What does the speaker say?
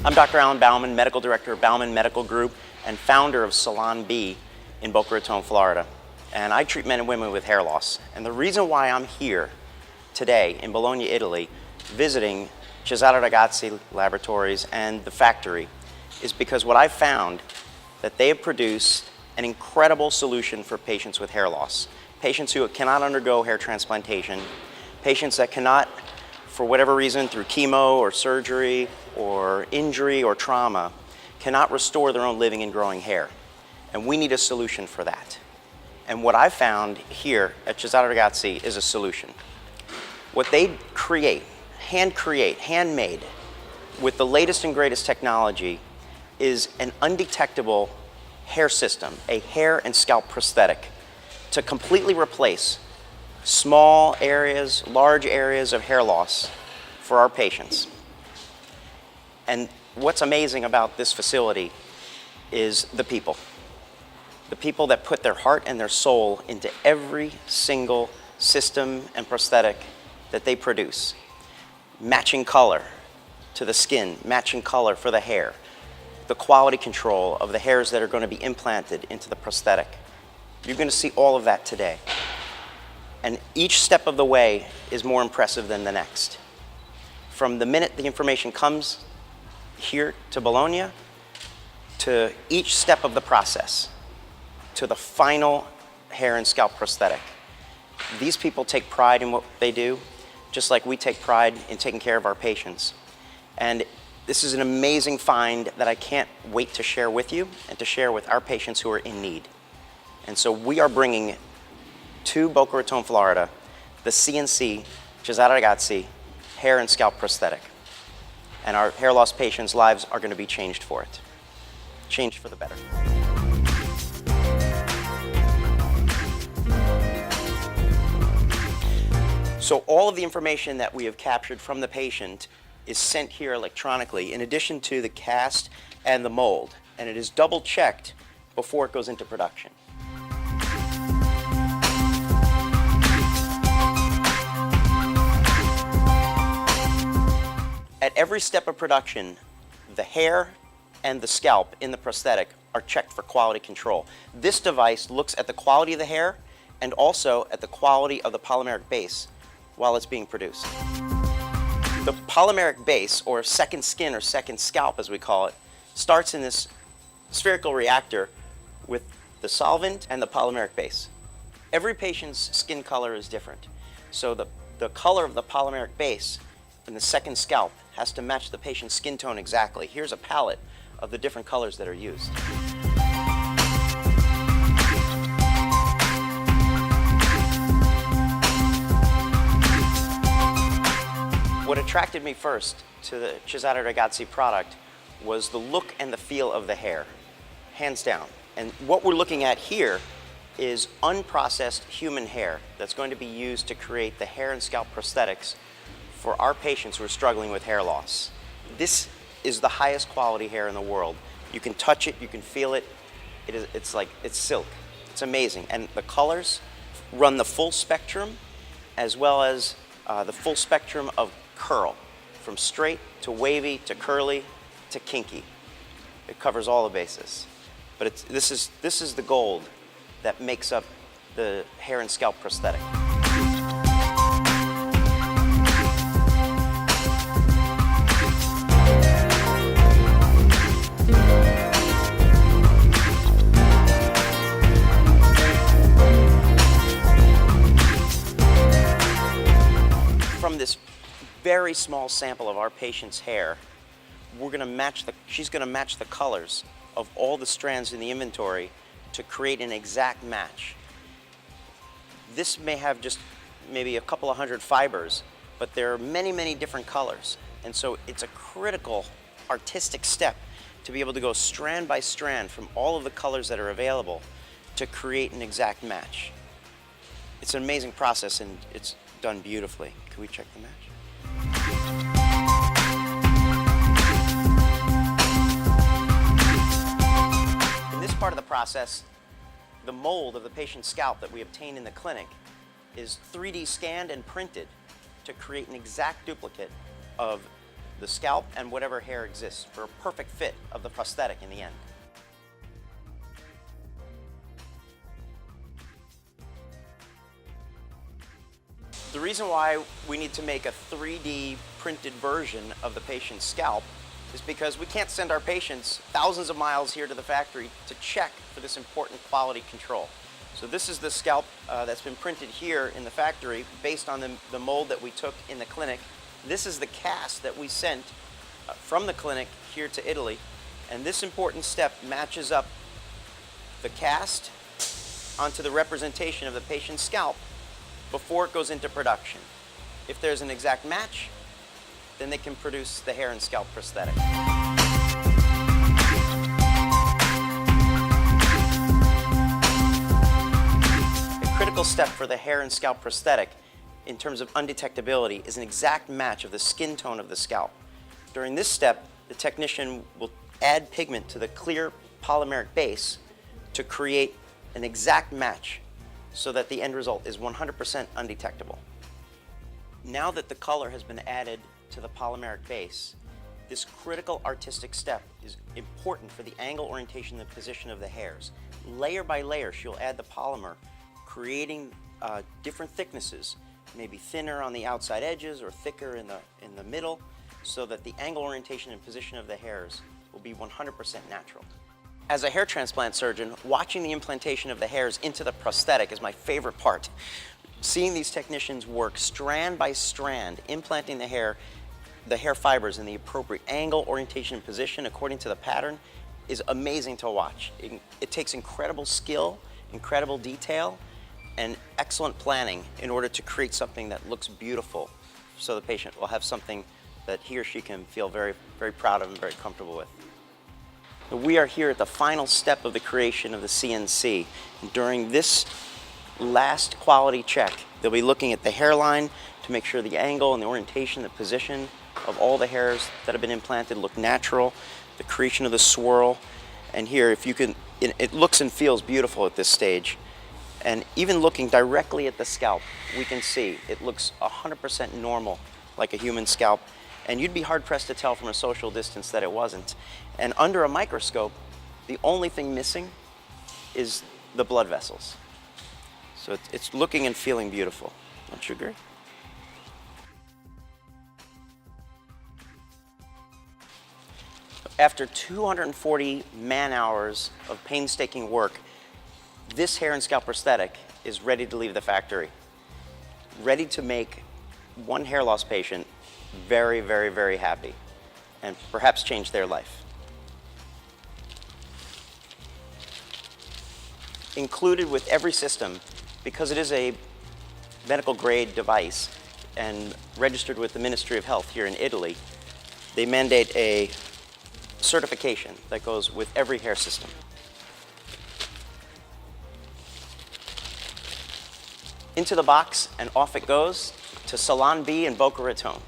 I'm Dr. Alan Bauman, Medical Director of Bauman Medical Group and founder of Salon B in Boca Raton, Florida. And I treat men and women with hair loss. And the reason why I'm here today in Bologna, Italy, visiting Cesare Ragazzi Laboratories and the factory is because what I've found that they have produced an incredible solution for patients with hair loss. Patients who cannot undergo hair transplantation, patients that cannot, for whatever reason, through chemo or surgery or injury or trauma, cannot restore their own living and growing hair. And we need a solution for that. And what I found here at Cesare Ragazzi is a solution. What they create, handmade, with the latest and greatest technology, is an undetectable hair system, a hair and scalp prosthetic, to completely replace small areas, large areas of hair loss for our patients. And what's amazing about this facility is the people. The people that put their heart and their soul into every single system and prosthetic that they produce. Matching color to the skin, matching color for the hair, the quality control of the hairs that are going to be implanted into the prosthetic. You're going to see all of that today. And each step of the way is more impressive than the next. From the minute the information comes here to Bologna, to each step of the process, to the final hair and scalp prosthetic. These people take pride in what they do, just like we take pride in taking care of our patients. And this is an amazing find that I can't wait to share with you and to share with our patients who are in need. And so we are bringing to Boca Raton, Florida, the CNC Cesare Ragazzi hair and scalp prosthetic. And our hair loss patients' lives are going to be changed for it. Changed for the better. So all of the information that we have captured from the patient is sent here electronically, in addition to the cast and the mold. And it is double checked before it goes into production. At every step of production, the hair and the scalp in the prosthetic are checked for quality control. This device looks at the quality of the hair and also at the quality of the polymeric base while it's being produced. The polymeric base, or second skin or second scalp as we call it, starts in this spherical reactor with the solvent and the polymeric base. Every patient's skin color is different. So the color of the polymeric base in the second scalp has to match the patient's skin tone exactly. Here's a palette of the different colors that are used. What attracted me first to the Cesare Ragazzi product was the look and the feel of the hair, hands down. And what we're looking at here is unprocessed human hair that's going to be used to create the hair and scalp prosthetics for our patients who are struggling with hair loss. This is the highest quality hair in the world. You can touch it, you can feel it. It's silk. It's amazing. And the colors run the full spectrum, as well as the full spectrum of curl, from straight to wavy to curly to kinky. It covers all the bases. But this is the gold that makes up the hair and scalp prosthetic. From this very small sample of our patient's hair, she's going to match the colors of all the strands in the inventory to create an exact match. This may have just maybe a couple of hundred fibers, but there are many, many different colors. And so it's a critical artistic step to be able to go strand by strand from all of the colors that are available to create an exact match. It's an amazing process, and it's done beautifully. Can we check the match? In this part of the process, the mold of the patient's scalp that we obtain in the clinic is 3D scanned and printed to create an exact duplicate of the scalp and whatever hair exists for a perfect fit of the prosthetic in the end. The reason why we need to make a 3D printed version of the patient's scalp is because we can't send our patients thousands of miles here to the factory to check for this important quality control. So this is the scalp that's been printed here in the factory based on the mold that we took in the clinic. This is the cast that we sent from the clinic here to Italy, and this important step matches up the cast onto the representation of the patient's scalp before it goes into production. If there's an exact match, then they can produce the hair and scalp prosthetic. A critical step for the hair and scalp prosthetic in terms of undetectability is an exact match of the skin tone of the scalp. During this step, the technician will add pigment to the clear polymeric base to create an exact match so that the end result is 100% undetectable. Now that the color has been added to the polymeric base, this critical artistic step is important for the angle, orientation, and position of the hairs. Layer by layer, she'll add the polymer, creating different thicknesses, maybe thinner on the outside edges or thicker in the middle, so that the angle, orientation, and position of the hairs will be 100% natural. As a hair transplant surgeon, watching the implantation of the hairs into the prosthetic is my favorite part. Seeing these technicians work strand by strand, implanting the hair fibers in the appropriate angle, orientation, and position according to the pattern is amazing to watch. It takes incredible skill, incredible detail, and excellent planning in order to create something that looks beautiful, so the patient will have something that he or she can feel very, very proud of and very comfortable with. We are here at the final step of the creation of the CNC. During this last quality check, they'll be looking at the hairline to make sure the angle and the orientation, the position of all the hairs that have been implanted look natural, the creation of the swirl. And here, if you can, it looks and feels beautiful at this stage. And even looking directly at the scalp, we can see it looks 100% normal, like a human scalp. And you'd be hard-pressed to tell from a social distance that it wasn't. And under a microscope, the only thing missing is the blood vessels. So it's looking and feeling beautiful. Don't you agree? After 240 man-hours of painstaking work, this hair and scalp prosthetic is ready to leave the factory, ready to make one hair loss patient very, very, very happy, and perhaps change their life. Included with every system, because it is a medical grade device and registered with the Ministry of Health here in Italy, they mandate a certification that goes with every hair system. Into the box and off it goes to Salon B in Boca Raton.